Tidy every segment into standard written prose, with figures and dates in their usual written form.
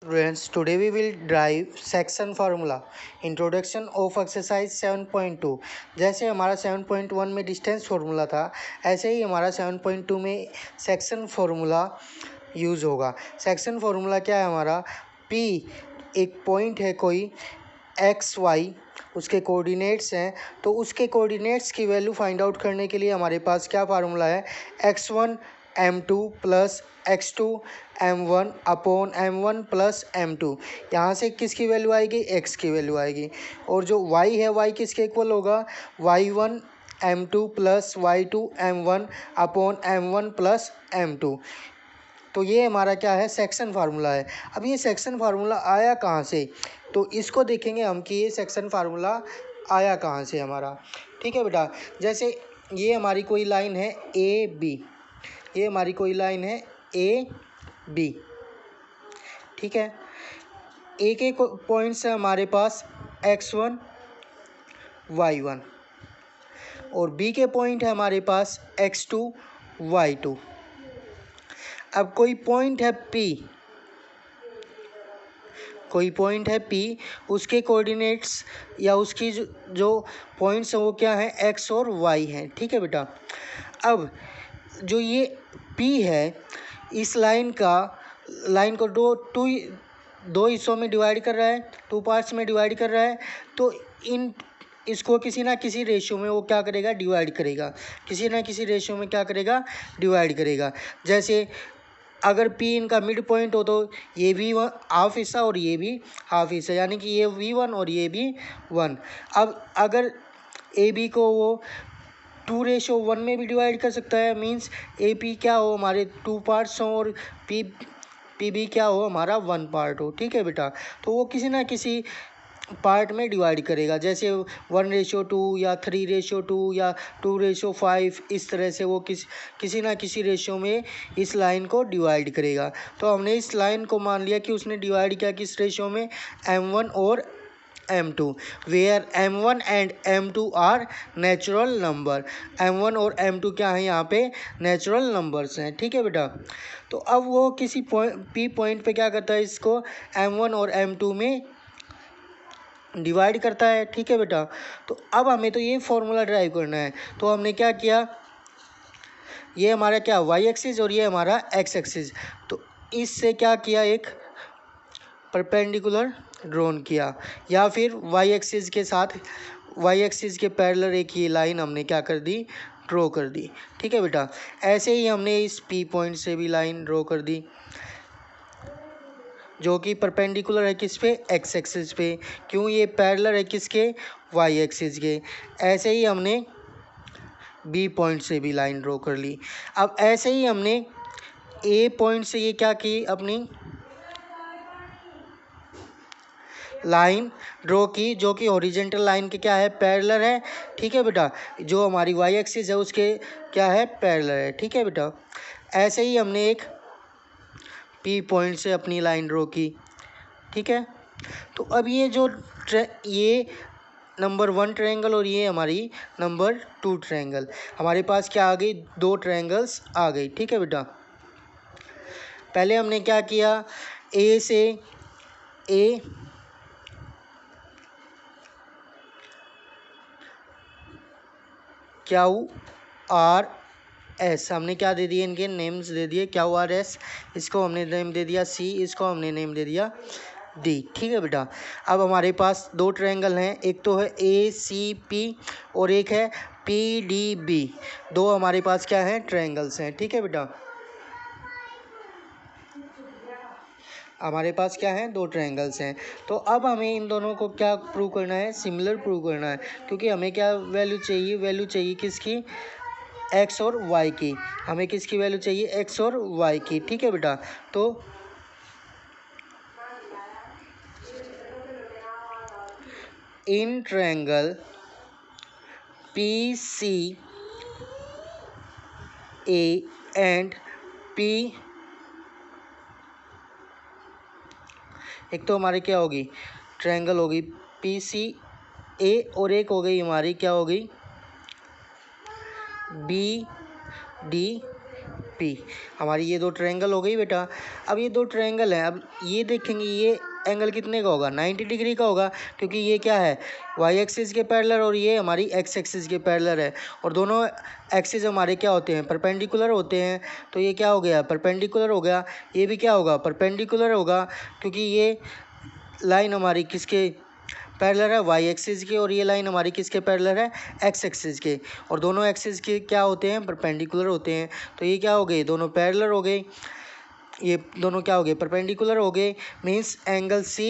Students, today we will drive section formula introduction of exercise 7.2। जैसे हमारा 7.1 में distance formula था, ऐसे ही हमारा 7.2 में सेक्शन फार्मूला यूज़ होगा। सेक्शन फार्मूला क्या है हमारा? P एक पॉइंट है कोई एक्स वाई, उसके कोऑर्डिनेट्स हैं, तो उसके कोऑर्डिनेट्स की वैल्यू फाइंड आउट करने के लिए हमारे पास क्या फार्मूला है? x1 m2 plus x2 m1 upon m1 plus m2। यहाँ से किसकी वैल्यू आएगी? x की वैल्यू आएगी। और जो y है, y किसके इक्वल होगा? y1 m2 plus y2 m1 upon m1 plus m2। तो ये हमारा क्या है? सेक्शन फार्मूला है। अब ये सेक्शन फार्मूला आया कहाँ से? तो इसको देखेंगे हम कि ये सेक्शन फार्मूला आया कहाँ से हमारा। ठीक है बेटा, जैसे ये हमारी कोई लाइन है ए बी, ये हमारी कोई लाइन है ए बी। ठीक है, एक एक पॉइंट्स है हमारे पास x1 y1, और बी के पॉइंट है हमारे पास x2 y2। अब कोई पॉइंट है P, कोई पॉइंट है P, उसके कोऑर्डिनेट्स या उसकी जो पॉइंट्स हैं वो क्या हैं? x और y हैं। ठीक है बेटा, अब जो ये P है, इस लाइन को दो हिस्सों में डिवाइड कर रहा है, टू पार्ट्स में डिवाइड कर रहा है। तो इसको किसी ना किसी रेशियो में वो क्या करेगा? डिवाइड करेगा। किसी ना किसी रेशियो में क्या करेगा? डिवाइड करेगा। जैसे अगर P इनका मिड पॉइंट हो तो ये भी हाफ हिस्सा और ये भी हाफ हिस्सा, यानी कि ये V1 और ये भी 1। अब अगर AB को वो 2:1 में भी डिवाइड कर सकता है, मीन्स AP क्या हो? हमारे 2 पार्ट्स हों और PB क्या हो? हमारा 1 पार्ट हो। ठीक है बेटा, तो वो किसी ना किसी पार्ट में डिवाइड करेगा, जैसे 1:2 या 3:2 या 2:5, इस तरह से वो किसी ना किसी रेशियो में इस लाइन को डिवाइड करेगा। तो हमने इस लाइन को मान लिया कि उसने डिवाइड किया किस रेशियो में? m1 और m2, where m1 and m2 are natural number. m1 और m2 क्या है? यहाँ पे नेचुरल नंबर्स हैं। ठीक है बेटा, तो अब वो किसी P पॉइंट पे क्या करता है? इसको m1 और m2 में डिवाइड करता है। ठीक है बेटा, तो अब हमें तो ये फॉर्मूला ड्राइव करना है। तो हमने क्या किया? ये हमारा क्या? वाई एक्सिस और ये हमारा एक्स एक्सिस। तो इससे क्या किया? एक परपेंडिकुलर ड्रॉन किया, या फिर वाई एक्सिस के साथ, वाई एक्सिस के पैरेलल एक ये लाइन हमने क्या कर दी? ड्रॉ कर दी। ठीक है बेटा, ऐसे ही हमने इस P पॉइंट से भी लाइन ड्रॉ कर दी, जो कि परपेंडिकुलर है किस पे? एक्स एक्सिस पे। क्यों? ये पैरेलल है किसके? वाई एक्सिस के। ऐसे ही हमने बी पॉइंट से भी लाइन ड्रॉ कर ली। अब ऐसे ही हमने ए पॉइंट से ये क्या की? अपनी लाइन ड्रॉ की, जो कि हॉरिजॉन्टल लाइन के क्या है? पैरेलल है। ठीक है बेटा, जो हमारी वाई एक्सिस है उसके क्या है? पैरेलल है। ठीक है बेटा, ऐसे ही हमने एक पी पॉइंट से अपनी लाइन ड्रॉ की। ठीक है, तो अब ये जो ये नंबर 1 ट्रायंगल और ये हमारी नंबर 2 ट्रायंगल, हमारे पास क्या आ गई? 2 ट्रायंगल्स आ गई। ठीक है बेटा, पहले हमने क्या किया? ए से ए क्यू आर एस, हमने क्या दे दिए? इनके नेम्स दे दिए। क्यू आर एस, इसको हमने नेम दे दिया सी, इसको हमने नेम दे दिया डी। ठीक है बेटा, अब हमारे पास 2 ट्रायंगल हैं, एक तो है ए सी पी और एक है पी डी बी। 2 हमारे पास क्या हैं? ट्रायंगल्स हैं। ठीक है बेटा, हमारे पास क्या है? 2 ट्रायंगल्स हैं। तो अब हमें इन दोनों को क्या प्रूव करना है? सिमिलर प्रूव करना है, क्योंकि हमें क्या वैल्यू चाहिए? वैल्यू चाहिए किसकी? एक्स और वाई की। हमें किसकी वैल्यू चाहिए? एक्स और वाई की। ठीक है बेटा, तो इन triangle P C A and P, एक तो हमारी क्या होगी? ट्रायंगल होगी पी सी ए, और एक हो गई हमारी क्या होगी? B D P. हमारी ये दो ट्रायंगल हो गई बेटा। अब ये दो ट्रायंगल है, अब ये देखेंगे ये एंगल कितने का होगा, 90 डिग्री का होगा, क्योंकि ये क्या है वाई एक्सिस के पैरेलल और ये हमारी एक्स एक्सिस के पैरेलल है, और दोनों एक्सिस हमारे क्या होते हैं परपेंडिकुलर होते हैं। तो ये क्या हो गया परपेंडिकुलर हो गया, ये भी क्या होगा परपेंडिकुलर होगा, क्योंकि ये लाइन हमारी किसके पैरेलल है वाई एक्सिस के, और ये लाइन हमारी किसके पैरेलल है एक्स एक्सिस के, और दोनों एक्सिस के क्या होते हैं परपेंडिकुलर होते हैं। तो ये क्या हो गए दोनों पैरेलल हो गए, ये दोनों क्या हो गए परपेंडिकुलर हो गए, means angle C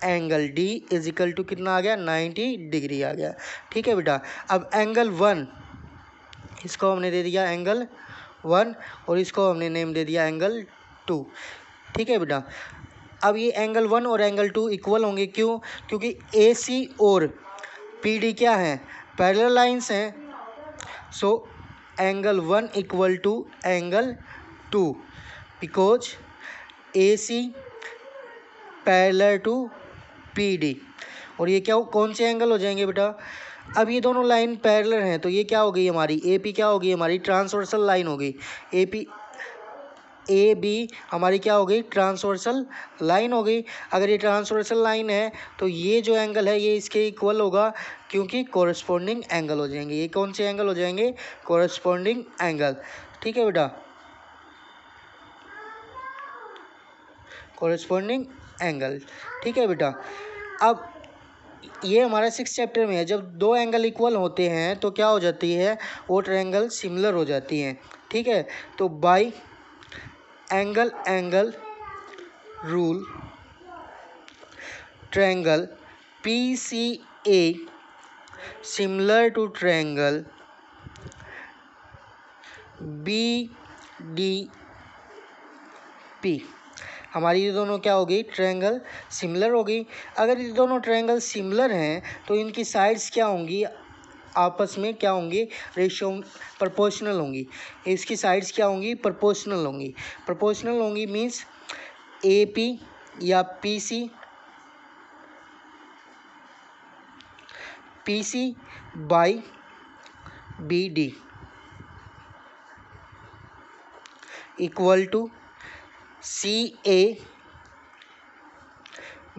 angle D is equal to कितना आ गया 90 डिग्री आ गया। ठीक है बेटा। अब एंगल 1 इसको हमने दे दिया एंगल 1 और इसको हमने नेम दे दिया एंगल 2। ठीक है बेटा। अब ये एंगल 1 और एंगल 2 इक्वल होंगे, क्यों, क्योंकि ए सी और पी डी क्या हैं पैरेलल लाइंस हैं। So angle 1 equal to angle 2 because A C parallel to P D. और ये क्या कौन से एंगल हो जाएंगे बेटा, अब ये दोनों लाइन पैरेलल हैं, तो ये क्या हो गई हमारी ए पी क्या हो गई हमारी ट्रांसवर्सल लाइन हो गई, ए पी ए बी हमारी क्या हो गई ट्रांसवर्सल लाइन हो गई। अगर ये ट्रांसवर्सल लाइन है तो ये जो एंगल है ये इसके इक्वल होगा, क्योंकि कोरस्पॉन्डिंग एंगल हो जाएंगे। ये कौन से एंगल हो जाएंगे कोरस्पॉन्डिंग एंगल। ठीक है बेटा, कोरस्पॉन्डिंग एंगल। ठीक है बेटा। अब ये हमारा 6 चैप्टर में है, जब दो एंगल इक्वल होते हैं तो क्या हो जाती है वो ट्रायंगल सिमिलर हो जाती हैं। ठीक है, तो by angle angle rule triangle P C A similar to triangle B D P. हमारी ये दोनों क्या हो गई ट्रायंगल सिमिलर हो गई। अगर ये दोनों ट्रायंगल सिमिलर हैं तो इनकी साइड्स क्या होंगी आपस में क्या होंगी रेशियो प्रोपोर्शनल होंगी। इसकी साइड्स क्या होंगी प्रोपोर्शनल होंगी। प्रोपोर्शनल होंगी मीन्स ए पी या P C by B D equal to C A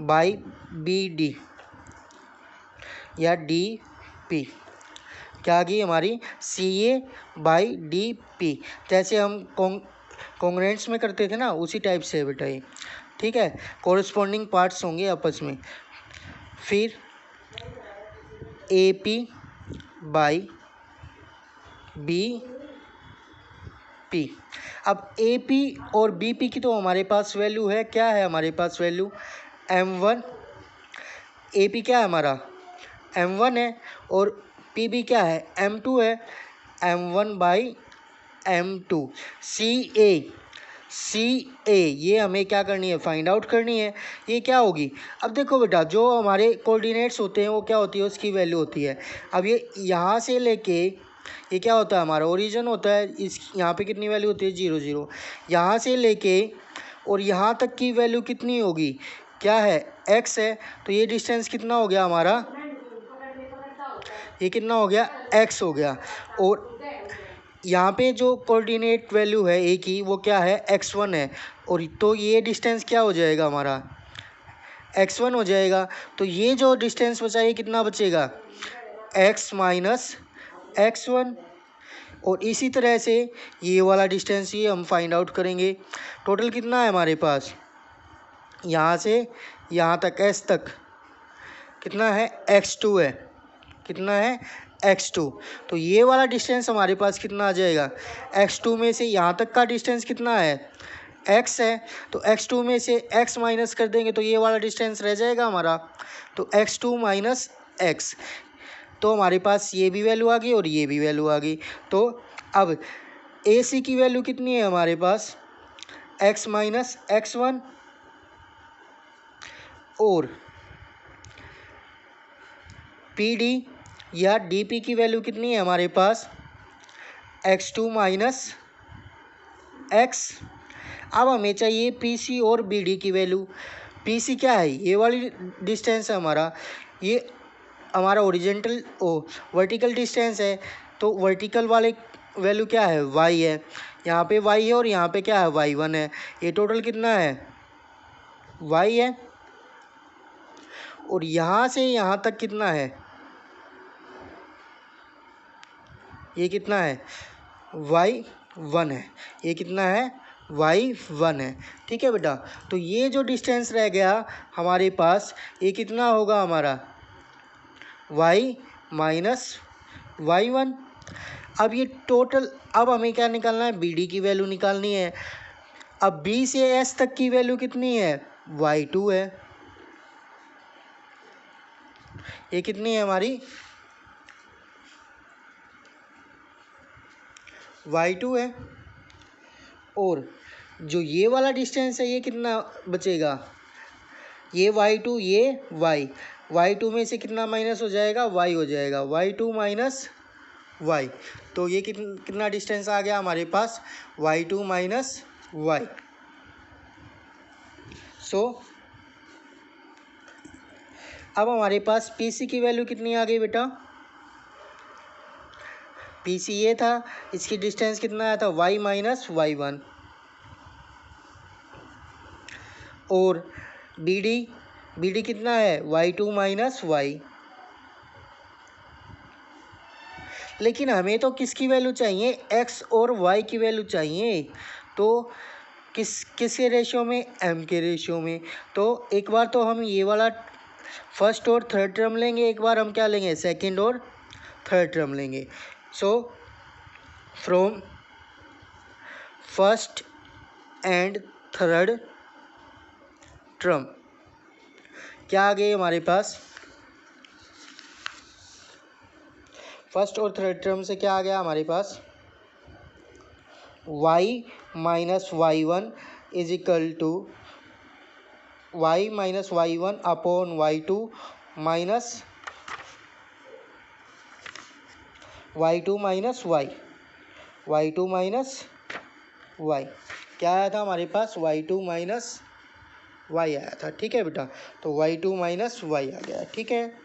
by B D या डी पी। क्या आ गई हमारी C A by D P, जैसे हम कॉन्ग्रुएंट्स में करते थे ना उसी टाइप से है बेटा ये। ठीक है, कोरस्पॉन्डिंग पार्ट्स होंगे आपस में। फिर A P by B P. अब ए पी और बी पी की तो हमारे पास वैल्यू है, क्या है हमारे पास वैल्यू m1। ए पी क्या है हमारा m1 है और पी बी क्या है m2 है, m1 बाई m2। सी ए ये हमें क्या करनी है फाइंड आउट करनी है। ये क्या होगी, अब देखो बेटा जो हमारे कोऑर्डिनेट्स होते हैं वो क्या होती है उसकी वैल्यू होती है। अब ये यहाँ से लेके ये क्या होता है हमारा ओरिजिन होता है, इस यहाँ पे कितनी वैल्यू होती है 0 0। यहाँ से लेके और यहाँ तक की वैल्यू कितनी होगी क्या है x है, तो ये डिस्टेंस कितना हो गया हमारा ये कितना हो गया x हो गया। और यहाँ पे जो कोऑर्डिनेट वैल्यू है a की वो क्या है x1 है, और तो ये डिस्टेंस क्या हो जाएगा हमारा x1 हो जाएगा। तो ये जो डिस्टेंस बचा ये कितना बचेगा x माइनस x1। और इसी तरह से ये वाला डिस्टेंस ये हम फाइंड आउट करेंगे। टोटल कितना है हमारे पास यहाँ से यहाँ तक s तक कितना है x2 है, कितना है x2। तो ये वाला डिस्टेंस हमारे पास कितना आ जाएगा x2 में से यहाँ तक का डिस्टेंस कितना है x है, तो x2 में से x माइनस कर देंगे तो ये वाला डिस्टेंस रह जाएगा हमारा, तो x2 माइनस x। तो हमारे पास ये भी वैल्यू आ गई और ये भी वैल्यू आ गई। तो अब ए सी की वैल्यू कितनी है हमारे पास x माइनस x1 और पी डी या डी पी की वैल्यू कितनी है हमारे पास x2 माइनस x। अब हमें चाहिए पी सी और बी डी की वैल्यू। पी सी क्या है ये वाली डिस्टेंस है हमारा, ये हमारा ओरिजेंटल वर्टिकल डिस्टेंस है, तो वर्टिकल वाले वैल्यू क्या है, y है, यहाँ पे y है और यहाँ पे क्या है, y1 है। ये टोटल कितना है, y है, और यहाँ से यहाँ तक कितना है, ये कितना है, y1 है। ये कितना है, y1 है। ठीक है बेटा, तो ये जो डिस्टेंस रह गया हमारे पास, ये कितना होगा हमारा, y माइनस y1। अब ये टोटल, अब हमें क्या निकालना है, BD की वैल्यू निकालनी है। अब B से S तक की वैल्यू कितनी है, y2 है। ये कितनी है हमारी, y2 है। और जो ये वाला डिस्टेंस है, ये कितना बचेगा, ये y2, ये y2 में से कितना माइनस हो जाएगा, y हो जाएगा, y2 माइनस y। तो ये कितना डिस्टेंस आ गया हमारे पास, y2 माइनस y। सो अब हमारे पास PC की वैल्यू कितनी आ गई बेटा, PC ये था, इसकी डिस्टेंस कितना आया था, y माइनस y1। और BD कितना है, y2 माइनस y। लेकिन हमें तो किसकी वैल्यू चाहिए, x और y की वैल्यू चाहिए। तो किसके रेशियो में, m के रेशियो में। तो एक बार तो हम ये वाला फर्स्ट और थर्ड टर्म लेंगे, एक बार हम क्या लेंगे, सेकंड और थर्ड टर्म लेंगे। So from first and third term क्या आ गए हमारे पास, फर्स्ट और थर्ड टर्म से क्या आ गया हमारे पास, y minus y1 is equal to y minus y1 upon y2 minus y2 minus y2 minus y। क्या आया था हमारे पास, y2 माइनस y आया था। ठीक है बेटा, तो y2 माइनस y आ गया। ठीक है,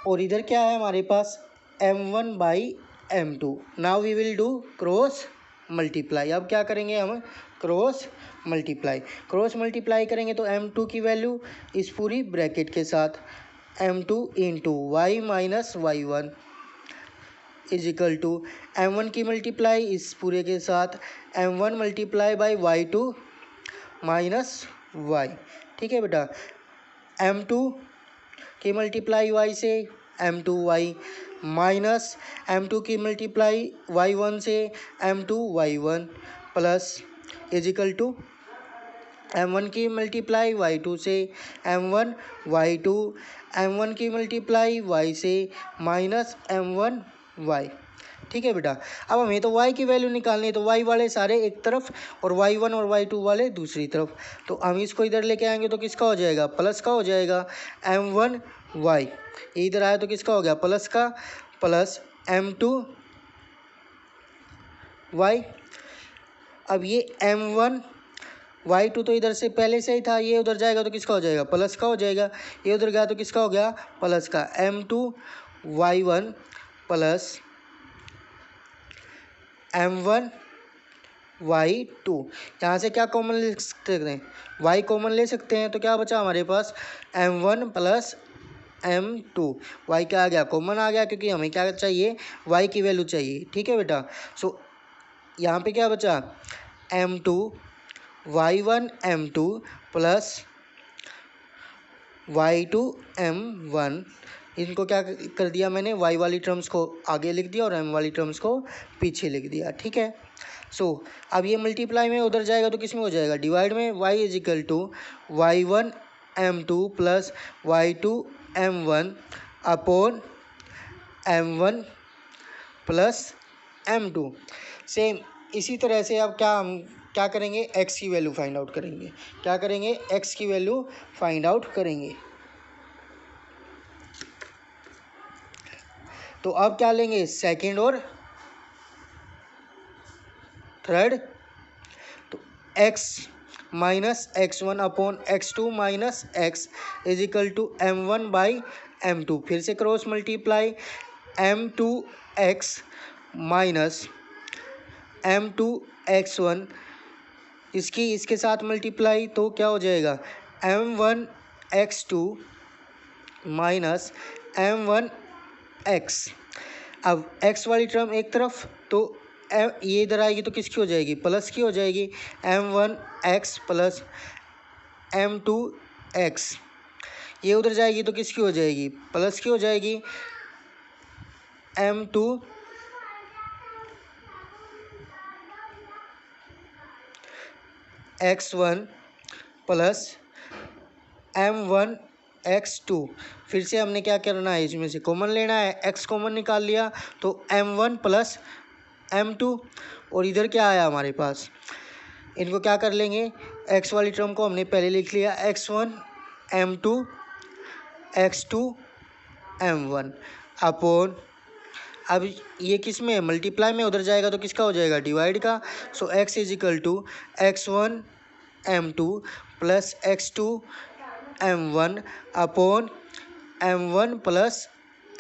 और इधर क्या है हमारे पास, m1 by m2। Now we will do cross multiply. अब क्या करेंगे हम, क्रॉस मल्टीप्लाई करेंगे। तो m2 की वैल्यू इस पूरी ब्रैकेट के साथ, m2 into y minus y1 is equal to m1 की मल्टीप्लाई इस पूरे के साथ, m1 multiply by y2 minus y। ठीक है बेटा, m2 की मल्टीप्लाई y से m2y माइनस m2 की मल्टीप्लाई y1 से m2y1 plus is equal to m1 की मल्टीप्लाई y2 से m1y2, m1 की मल्टीप्लाई y से माइनस m1y। ठीक है बेटा, अब हमें तो y की वैल्यू निकालनी है, तो y वाले सारे एक तरफ और y1 और y2 वाले दूसरी तरफ। तो हम इसको इधर लेके आएंगे तो किसका हो जाएगा, प्लस का हो जाएगा, m1y। इधर आया तो किसका हो गया, प्लस का, प्लस m2y। अब ये m1y2 तो इधर से पहले से ही था, ये उधर जाएगा तो किसका हो जाएगा, प्लस का हो जाएगा। ये उधर गया तो किसका हो गया, प्लस का, m2y1 प्लस m1y2। यहाँ से क्या कॉमन ले सकते हैं, y कॉमन ले सकते हैं। तो क्या बचा हमारे पास, m1 प्लस m2। y क्या आ गया, कॉमन आ गया, क्योंकि हमें क्या चाहिए, y की वैल्यू चाहिए। ठीक है बेटा, सो यहाँ पे क्या बचा, m2y1 m2 plus y2 m1। इनको क्या कर दिया मैंने, y वाली टर्म्स को आगे लिख दिया और m वाली टर्म्स को पीछे लिख दिया। ठीक है, सो अब ये मल्टीप्लाई में उधर जाएगा तो किस में हो जाएगा, डिवाइड में। y is equal to y1 m2 plus y2 m1 upon m1 plus m2। Same इसी तरह से अब हम क्या करेंगे, x की वैल्यू फाइंड आउट करेंगे। क्या करेंगे, x की वैल्यू फाइंड आउट करेंगे। तो अब क्या लेंगे, सेकंड और थर्ड। तो x minus x1 upon x2 minus x is equal to m1 by m2। फिर से cross multiply m2x minus m2x1 इसके साथ मल्टीप्लाई तो क्या हो जाएगा m1x2 माइनस m1x। अब x वाली टर्म एक तरफ तो ये इधर आएगी तो किसकी हो जाएगी प्लस की हो जाएगी m1x प्लस m2x। ये उधर जाएगी तो किसकी हो जाएगी प्लस की हो जाएगी m2 x1 plus m1 x2। फिर से हमने क्या करना है इसमें से कॉमन लेना है, x कॉमन निकाल लिया तो m1 प्लस m2 और इधर क्या आया हमारे पास। इनको क्या कर लेंगे x वाली टर्म को हमने पहले लिख लिया x1 m2 x2 m1 upon अब ये किस में मल्टीप्लाई में उधर जाएगा तो किसका हो जाएगा डिवाइड का। So x is equal to x1 m2 plus x2 m1 upon m1 plus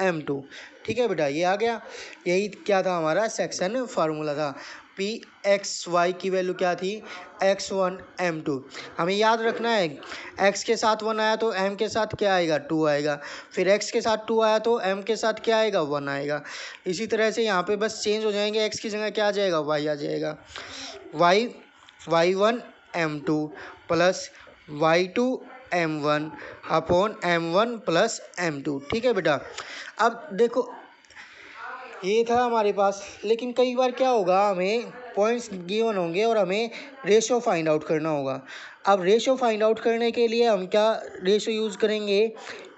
m2। ठीक है बेटा ये आ गया। यही क्या था हमारा सेक्शन फार्मूला था। पी एक्स वाई की वैल्यू क्या थी x1 m2। हमें याद रखना है x के साथ 1 आया तो m के साथ क्या आएगा 2 आएगा, फिर x के साथ 2 आया तो m के साथ क्या आएगा 1 आएगा। इसी तरह से यहाँ पे बस चेंज हो जाएंगे, x की जगह क्या आ जाएगा y आ जाएगा। y1 m2 plus y2 m1 upon m1 plus m2। ठीक है बेटा। अब देखो ये था हमारे पास, लेकिन कई बार क्या होगा हमें पॉइंट्स गिवन होंगे और हमें रेशो फाइंड आउट करना होगा। अब रेशो फाइंड आउट करने के लिए हम क्या रेशो यूज़ करेंगे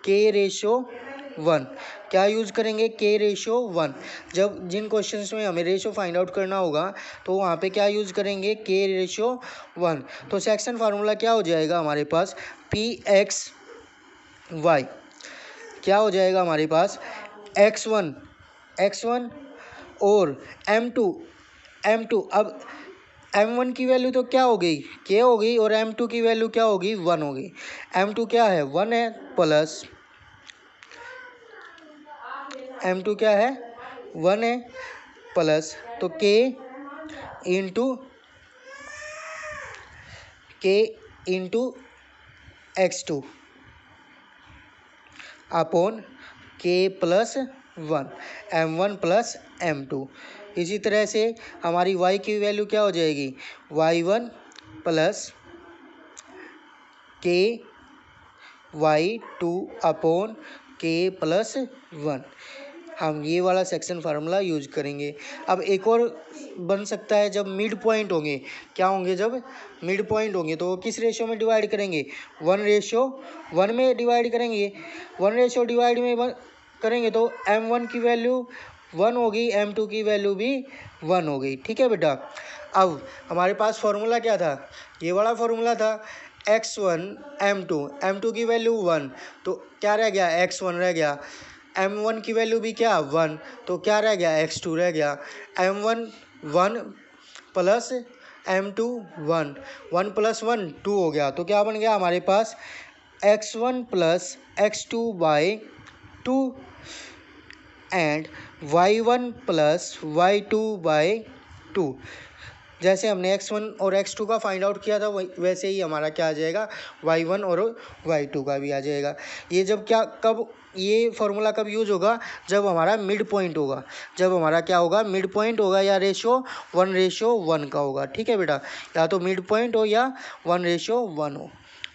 k/1। क्या यूज़ करेंगे k/1। जब जिन क्वेश्चंस में हमें रेशो फाइंड आउट करना होगा तो वहाँ पे क्या यूज़ करेंगे k/1। तो सेक्शन फार्मूला क्या हो जाएगा हमारे पास pxy क्या हो जाएगा हमारे पास x1 और m2। अब m1 की वैल्यू तो क्या हो गई k हो गई और m2 की वैल्यू क्या होगी 1 हो गई। m2 क्या है 1 है प्लस m2 क्या है 1 है प्लस तो k into x2 upon k plus 1 m1 plus m2। इसी तरह से हमारी y की वैल्यू क्या हो जाएगी y1 plus k y2 upon k plus 1। हम ये वाला सेक्शन फार्मूला यूज करेंगे। अब एक और बन सकता है जब मिड पॉइंट होंगे, क्या होंगे जब मिड पॉइंट होंगे तो किस रेशो में डिवाइड करेंगे 1/1 में डिवाइड करेंगे। 1 डिवाइड में करेंगे तो m1 की वैल्यू 1 होगी, m2 की वैल्यू भी 1 हो गई। ठीक है बेटा। अब हमारे पास फार्मूला क्या था ये वाला फार्मूला था x1 m2 की वैल्यू 1 तो क्या रह गया x1 रह गया, m1 की वैल्यू भी क्या 1 तो क्या रह गया x2 रह गया। m1 1 प्लस m2 1 प्लस 1 2 हो गया तो क्या बन गया हमारे पास x1 plus x2 by 2 and y1 plus y2 by 2। जैसे हमने x1 और x2 का फाइंड आउट किया था वैसे ही हमारा क्या आ जाएगा y1 और y2 का भी आ जाएगा। ये जब क्या कब ये फार्मूला कब यूज होगा जब हमारा मिड पॉइंट होगा, जब हमारा क्या होगा मिड पॉइंट होगा या रेशो 1/1 का होगा। ठीक है बेटा, या तो मिड पॉइंट हो या 1/1 हो।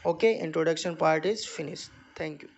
Okay, introduction part is finish. Thank you.